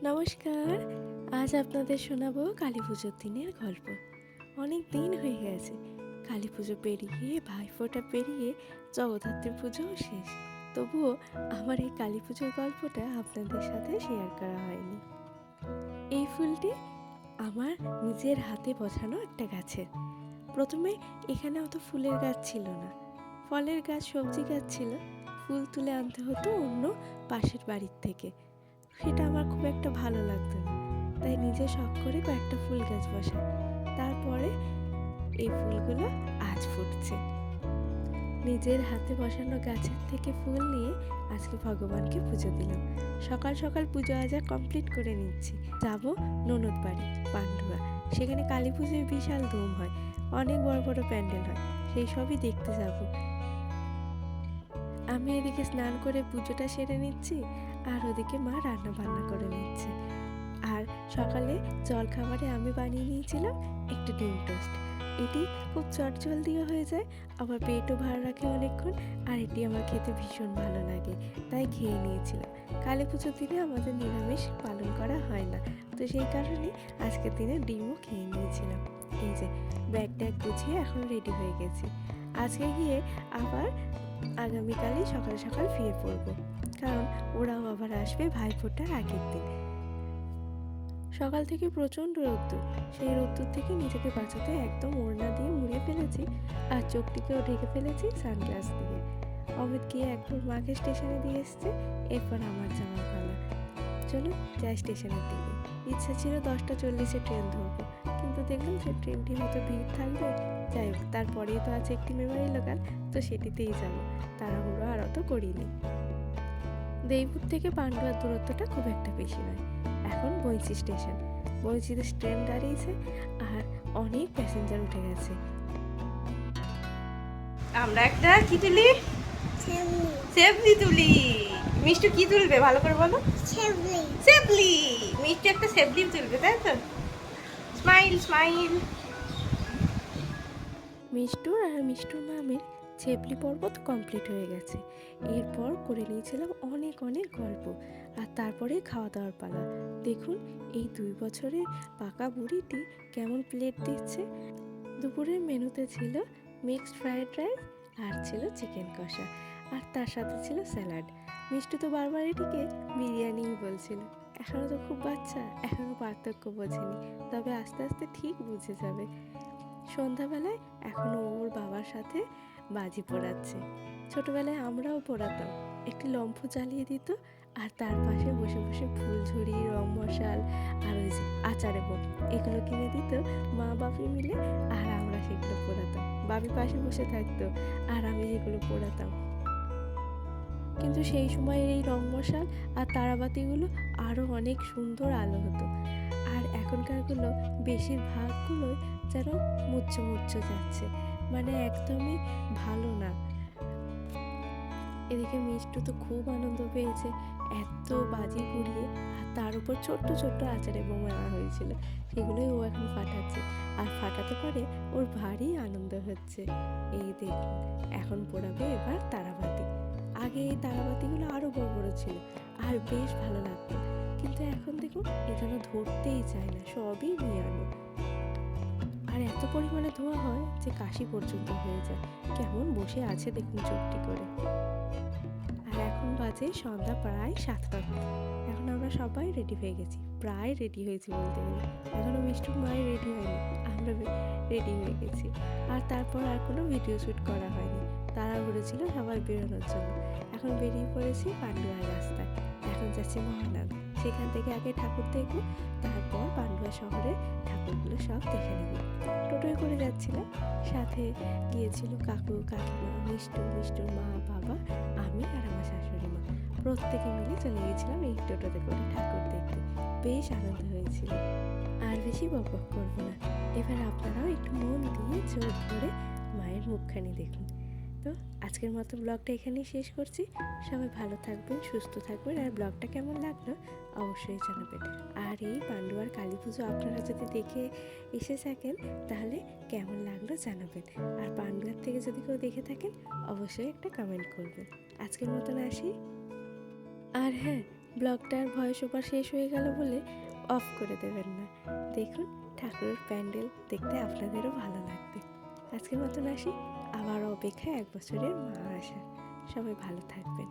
নমস্কার। আজ আপনাদের শোনাবো কালী পুজোর দিনের গল্প। অনেক দিন হয়ে গেছে, কালী পুজো পেরিয়ে ভাইফোঁটা পেরিয়ে জগদ্ধাত্রী পুজোও শেষ। তবুও আমার এই কালী পুজোর গল্পটা আপনাদের সাথে শেয়ার করা হয়নি। এই ফুলটি আমার নিজের হাতে বসানো একটা গাছের। প্রথমে এখানে অত ফুলের গাছ ছিল না, ফলের গাছ, সবজি গাছ ছিল। ফুল তুলে আনতে হতো অন্য পাশের বাড়ির থেকে। সেটা আমার খুব একটা ভালো লাগতো না, তাই নিজে শখ করে কয়েকটা ফুল গাছ বসাই। তারপরে এই ফুলগুলো আজ ফুটছে। নিজের হাতে বসানো গাছের থেকে ফুল নিয়ে আজকে ভগবানকে পুজো দিলাম। সকাল সকাল পুজো আজা কমপ্লিট করে নিচ্ছি। যাব ননদ বাড়ি পান্ডুয়া। সেখানে কালী পুজোয় বিশাল ধুম হয়, অনেক বড় বড় প্যান্ডেল হয়, সেই সবই দেখতে যাব। আমি এদিকে স্নান করে পুজোটা সেরে নিচ্ছি, আর ওদিকে মা রান্না বান্না করে নিচ্ছে। আর সকালে জলখাবারে আমি বানিয়ে নিয়েছিলাম একটু ডিম টোস্ট। এটি খুব চটজলদিও হয়ে যায়, আবার পেটও ভালো রাখে অনেকক্ষণ, আর এটি আমার খেতে ভীষণ ভালো লাগে, তাই খেয়ে নিয়েছিলাম। কালী পুজোর দিনে আমাদের নিরামিষ পালন করা হয় না, তো সেই কারণে আজকের দিনে ডিমও খেয়ে নিয়েছিলাম। এই যে ব্যাগ ট্যাগ গুছিয়ে এখন রেডি হয়ে গেছি। আজকে গিয়ে আবার আগামীকালই সকাল সকাল ফিরে পড়বো, কারণ ওরাও আবার আসবে ভাইফোঁটার আগের দিন। সকাল থেকে প্রচণ্ড রোদ্দুর, সেই রোদ্দুর থেকে নিজেকে বাঁচাতে একদম ওড়না দিয়ে মুড়িয়ে ফেলেছি, আর চোখটিকেও ঢেকে ফেলেছি সানগ্লাস দিয়ে। অমিত গিয়ে একবার মাকে স্টেশনে দিয়ে এসছে, এরপর আমার যাওয়ার পালা। চলো যাই স্টেশনের দিকে। ইচ্ছা ছিল 10টা 40-এ ট্রেন ধরবো, কিন্তু দেখলাম যে ট্রেনটি হয়তো ভিড় থাকবে। যাই হোক, তারপরেই তো আছে একটি মেমারি লোকাল, তো সেটিতেই যাবো। তাড়াহুড়ো আর অত করিনি। দেইপুর থেকে পান্ডুয়ার দূরত্বটা খুব একটা বেশি নয়। এখন বইচি স্টেশন, বইচিতে ট্রেন দাঁড়িয়েছে, আর অনেক প্যাসেঞ্জার উঠে গেছে। আমরা একটা কি তুলি? সেবলি তুলি। মিষ্টি কি তুলবে ভালো করে বলো? সেবলি। মিষ্টি একটা সেবলি তুলবে, তাই তো? Smile smile. মিষ্টুর আর মিষ্টুর মামের ছেপলি পর্ব তো কমপ্লিট হয়ে গেছে। এরপর করে নিয়েছিলাম অনেক অনেক গল্প, আর তারপরে খাওয়া দাওয়ার পালা। দেখুন এই 2 বছরের পাকা বুড়িটি কেমন প্লেট দিচ্ছে। দুপুরের মেনুতে ছিল মিক্সড ফ্রাইড রাইস, আর ছিল চিকেন কষা, আর তার সাথে ছিল স্যালাড। মিষ্টি তো বারবার এটিকে বিরিয়ানিই বলছিল। এখনও তো খুব বাচ্চা, এখনও পার্থক্য বোঝেনি, তবে আস্তে আস্তে ঠিক বুঝে যাবে। সন্ধ্যাবেলায় এখনও ওর বাবার সাথে বাজি পোড়াচ্ছে। ছোটবেলায় আমরাও পোড়াতাম, একটি লম্ফ জ্বালিয়ে দিত, আর তার পাশে বসে বসে ফুলঝুরি, রং মশাল, আর ওই যে আচারে বোম, এগুলো কিনে দিত মা বাপি মিলে, আর আমরা সেগুলো পোড়াতাম। বাপি পাশে বসে থাকতো, আর আমি যেগুলো পোড়াতাম। কিন্তু সেই সময়ের এই রং মশাল আর তারাবাতিগুলো আরও অনেক সুন্দর আলো হতো, আর এখনকারগুলো বেশিরভাগগুলোই যেন মুচ্ছ মুচ্ছ যাচ্ছে, মানে একদমই ভালো না। এদিকে মিষ্টু তো খুব আনন্দ পেয়েছে, এত বাজি পুড়িয়ে, আর তার উপর ছোট্ট ছোট্ট আচারে বোমা আনা হয়েছিল, সেগুলোই ও এখন ফাটাচ্ছে, আর ফাটাতে পারে ওর ভারী আনন্দ হচ্ছে। এই দেখুন এখন পোড়াবে এবার তারাবাতি। আগে এই তারাবাতিগুলো আরও বড় বড় ছিল, আর বেশ ভালো লাগতো, কিন্তু এখন দেখুন এ যেন ধরতেই চায় না, সবই নিয়ে আনো। আর এত পরিমাণে ধোয়া হয় যে কাশি পর্যন্ত হয়ে যায়। কেমন বসে আছে দেখুন চুপটি করে। আর এখন বাজে সন্ধ্যা প্রায় 7টা। এখন আমরা সবাই রেডি হয়ে গেছি, প্রায় রেডি হয়েছি বলতে গেলে। এখনও মিষ্টুর মায়ের রেডি হয়নি, আমরা রেডি হয়ে গেছি। আর তারপর আর কোনো ভিডিও শ্যুট করা হয়নি, তাড়াহুড়ো ছিল সবাই বেরোনোর জন্য। এখন বেরিয়ে পড়েছি পান্ডুয়ার রাস্তায়। এখন যাচ্ছি মহানাদ, সেখান থেকে আগে ঠাকুর দেখবো, তারপর পান্ডুয়া শহরে ঠাকুরগুলো সব দেখে নেব। টোটোয় করে যাচ্ছিলাম, সাথে গিয়েছিল কাকু কাকিমা, মিষ্টুর মা বাবা, আমি আর আমার শাশুড়ি মা। প্রত্যেকে মিলে চলে গেছিলাম এই টোটোতে করে ঠাকুর দেখতে। বেশ আনন্দ হয়েছিল। আর বেশি বকবক করবো না, এবার আপনারাও একটু মন দিয়ে চোখ ধরে মায়ের মুখখানি দেখুন। তো আজকের মতো ব্লগটা এখানেই শেষ করছি। সবাই ভালো থাকবেন, সুস্থ থাকবেন, আর ব্লগটা কেমন লাগলো অবশ্যই জানাবেন। আর এই পান্ডুয়ার কালী পুজো আপনারা যদি দেখে এসে থাকেন তাহলে কেমন লাগলো জানাবেন, আর পান্ডুয়ার থেকে যদি কেউ দেখে থাকেন অবশ্যই একটা কমেন্ট করবেন। আজকের মতন আসি। আর হ্যাঁ, ব্লগটার ভয়েস ওভার শেষ হয়ে গেল বলে অফ করে দেবেন না। দেখুন ঠাকুরের প্যান্ডেল দেখতে আপনাদেরও ভালো লাগবে। আজকের মতন আসি, আবার অপেক্ষায় 1 বছরের মা আসা। সবাই ভালো থাকবেন।